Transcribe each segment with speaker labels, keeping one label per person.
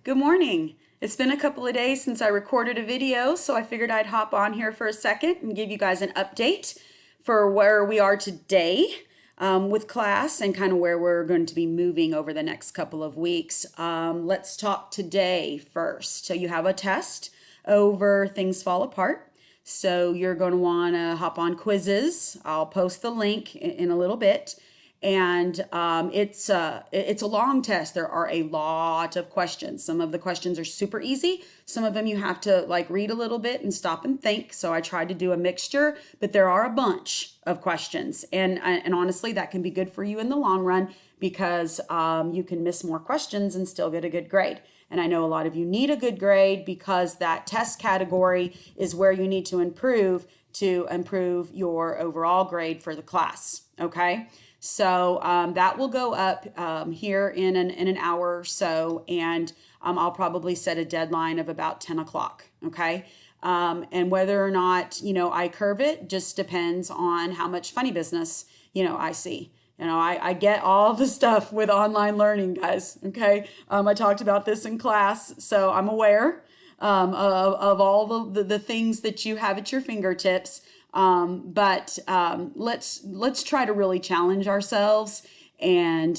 Speaker 1: Good morning. It's been a couple of days since I recorded a video, so I figured I'd hop on here for a second and give you guys an update for where we are today with class and kind of where we're going to be moving over the next couple of weeks. Let's talk today first. So you have a test over Things Fall Apart. So you're going to want to hop on quizzes. I'll post the link in a little bit. And it's a long test. There are a lot of questions. Some of the questions are super easy. Some of them you have to like read a little bit and stop and think. So I tried to do a mixture, but there are a bunch of questions. And honestly, that can be good for you in the long run because you can miss more questions and still get a good grade. And I know a lot of you need a good grade because that test category is where you need to improve your overall grade for the class. Okay. So that will go up here in an hour or so, and I'll probably set a deadline of about 10 o'clock, okay? And whether or not, I curve it just depends on how much funny business, I see. I get all the stuff with online learning, guys, okay? I talked about this in class, so I'm aware of all the things that you have at your fingertips. But let's try to really challenge ourselves and,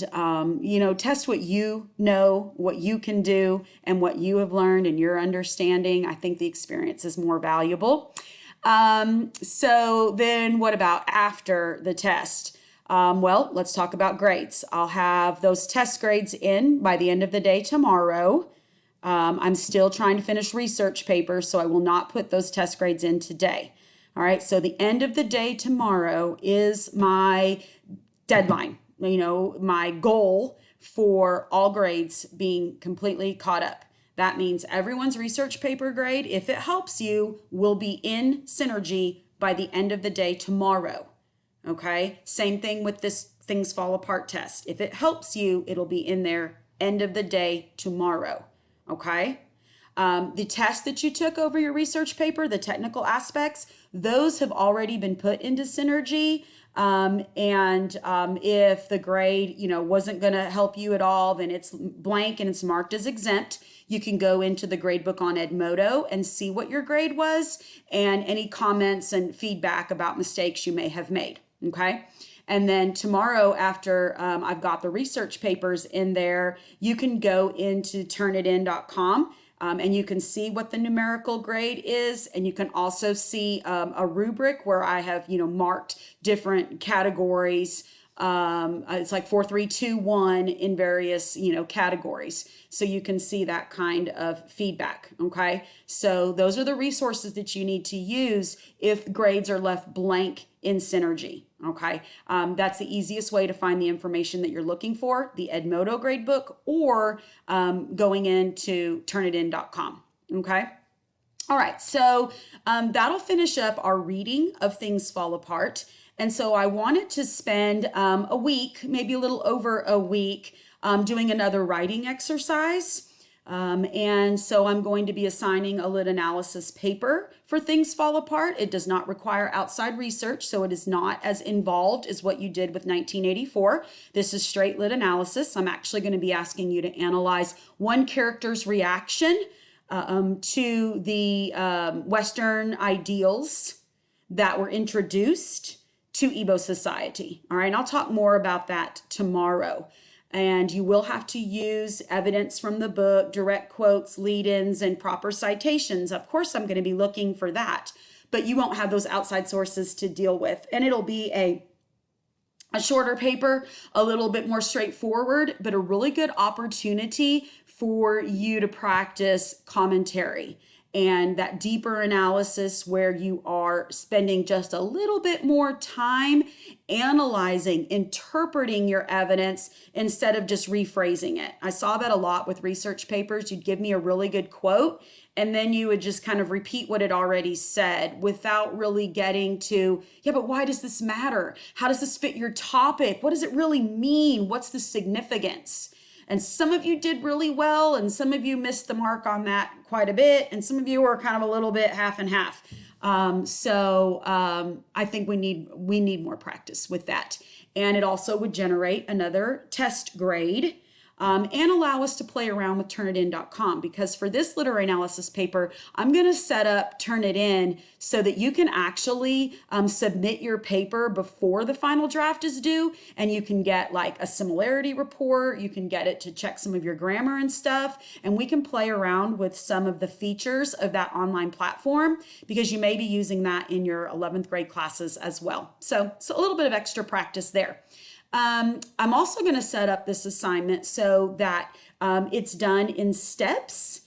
Speaker 1: test what you know, what you can do, and what you have learned and your understanding. I think the experience is more valuable. So then what about after the test? Well, let's talk about grades. I'll have those test grades in by the end of the day tomorrow. I'm still trying to finish research papers, so I will not put those test grades in today. All right, so the end of the day tomorrow is my deadline, my goal for all grades being completely caught up. That means everyone's research paper grade, if it helps you, will be in Synergy by the end of the day tomorrow. Okay, same thing with this Things Fall Apart test. If it helps you, it'll be in there end of the day tomorrow. Okay. The test that you took over your research paper, the technical aspects, those have already been put into Synergy. If the grade, wasn't going to help you at all, then it's blank and it's marked as exempt. You can go into the gradebook on Edmodo and see what your grade was and any comments and feedback about mistakes you may have made. Okay. And then tomorrow, after I've got the research papers in there, you can go into turnitin.com. And you can see what the numerical grade is. And you can also see a rubric where I have, marked different categories. It's like 4, 3, 2, 1 in various, categories. So you can see that kind of feedback. Okay. So those are the resources that you need to use if grades are left blank in Synergy. Okay. That's the easiest way to find the information that you're looking for, the Edmodo gradebook, or going into turnitin.com. Okay. All right. So that'll finish up our reading of Things Fall Apart. And so I wanted to spend a week, maybe a little over a week, doing another writing exercise. And so I'm going to be assigning a lit analysis paper for Things Fall Apart. It does not require outside research, so it is not as involved as what you did with 1984. This is straight lit analysis. I'm actually going to be asking you to analyze one character's reaction to the Western ideals that were introduced to Igbo society. All right, and I'll talk more about that tomorrow. And you will have to use evidence from the book, direct quotes, lead-ins, and proper citations. Of course, I'm going to be looking for that, but you won't have those outside sources to deal with. And it'll be a shorter paper, a little bit more straightforward, but a really good opportunity for you to practice commentary and that deeper analysis where you are spending just a little bit more time analyzing, interpreting your evidence instead of just rephrasing it. I saw that a lot with research papers. You'd give me a really good quote, and then you would just kind of repeat what it already said without really getting to, yeah, but why does this matter? How does this fit your topic? What does it really mean? What's the significance? And some of you did really well, and some of you missed the mark on that quite a bit, and some of you were kind of a little bit half and half. I think we need more practice with that. And it also would generate another test grade and allow us to play around with turnitin.com, because for this literary analysis paper, I'm going to set up Turnitin so that you can actually submit your paper before the final draft is due, and you can get like a similarity report. You can get it to check some of your grammar and stuff, and we can play around with some of the features of that online platform, because you may be using that in your 11th grade classes as well. So a little bit of extra practice there. I'm also going to set up this assignment so that it's done in steps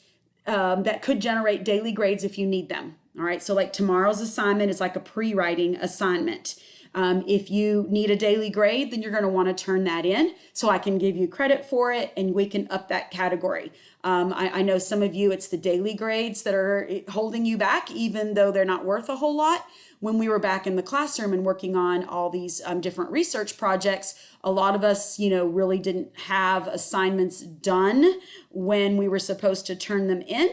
Speaker 1: that could generate daily grades if you need them. All right, so like tomorrow's assignment is like a pre-writing assignment. If you need a daily grade, then you're going to want to turn that in so I can give you credit for it and we can up that category. I know some of you, it's the daily grades that are holding you back, even though they're not worth a whole lot. When we were back in the classroom and working on all these different research projects, a lot of us, really didn't have assignments done when we were supposed to turn them in.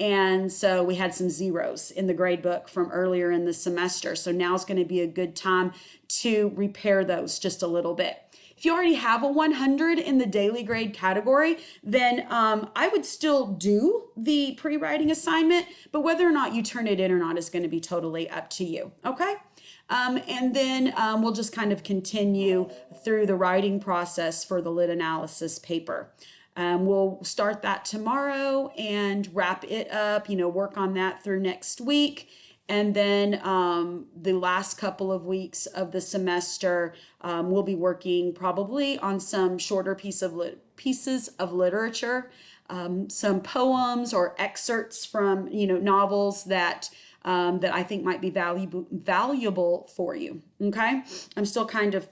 Speaker 1: And so we had some zeros in the grade book from earlier in the semester. So now is going to be a good time to repair those just a little bit. If you already have a 100 in the daily grade category, then I would still do the pre-writing assignment, but whether or not you turn it in or not is going to be totally up to you, okay? And then we'll just kind of continue through the writing process for the lit analysis paper. We'll start that tomorrow and wrap it up, work on that through next week. And then the last couple of weeks of the semester, we'll be working probably on some shorter pieces of literature, some poems or excerpts from novels that I think might be valuable for you. Okay, I'm still kind of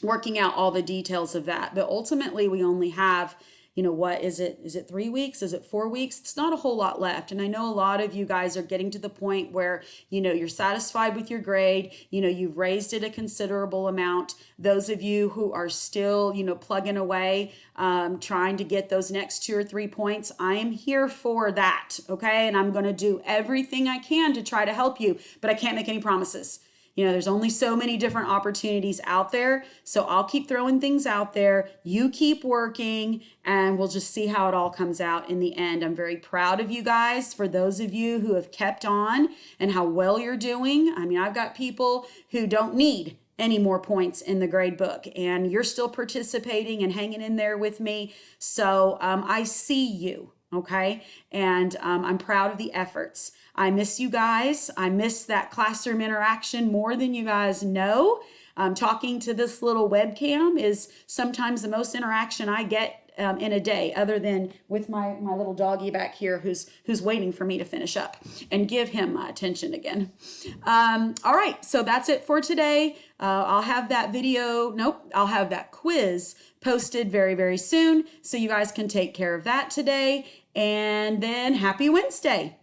Speaker 1: working out all the details of that, but ultimately we only have, what is it? Is it 3 weeks? Is it 4 weeks? It's not a whole lot left. And I know a lot of you guys are getting to the point where, you're satisfied with your grade. You've raised it a considerable amount. Those of you who are still, plugging away, trying to get those next 2 or 3 points, I am here for that. Okay. And I'm going to do everything I can to try to help you, but I can't make any promises. There's only so many different opportunities out there. So I'll keep throwing things out there. You keep working and we'll just see how it all comes out in the end. I'm very proud of you guys, for those of you who have kept on and how well you're doing. I mean, I've got people who don't need any more points in the grade book and you're still participating and hanging in there with me. So I see you. Okay. And I'm proud of the efforts. I miss you guys. I miss that classroom interaction more than you guys know. Talking to this little webcam is sometimes the most interaction I get in a day, other than with my little doggy back here who's waiting for me to finish up and give him my attention again. All right, so that's it for today. I'll have that I'll have that quiz posted very, very soon, so you guys can take care of that today. And then happy Wednesday.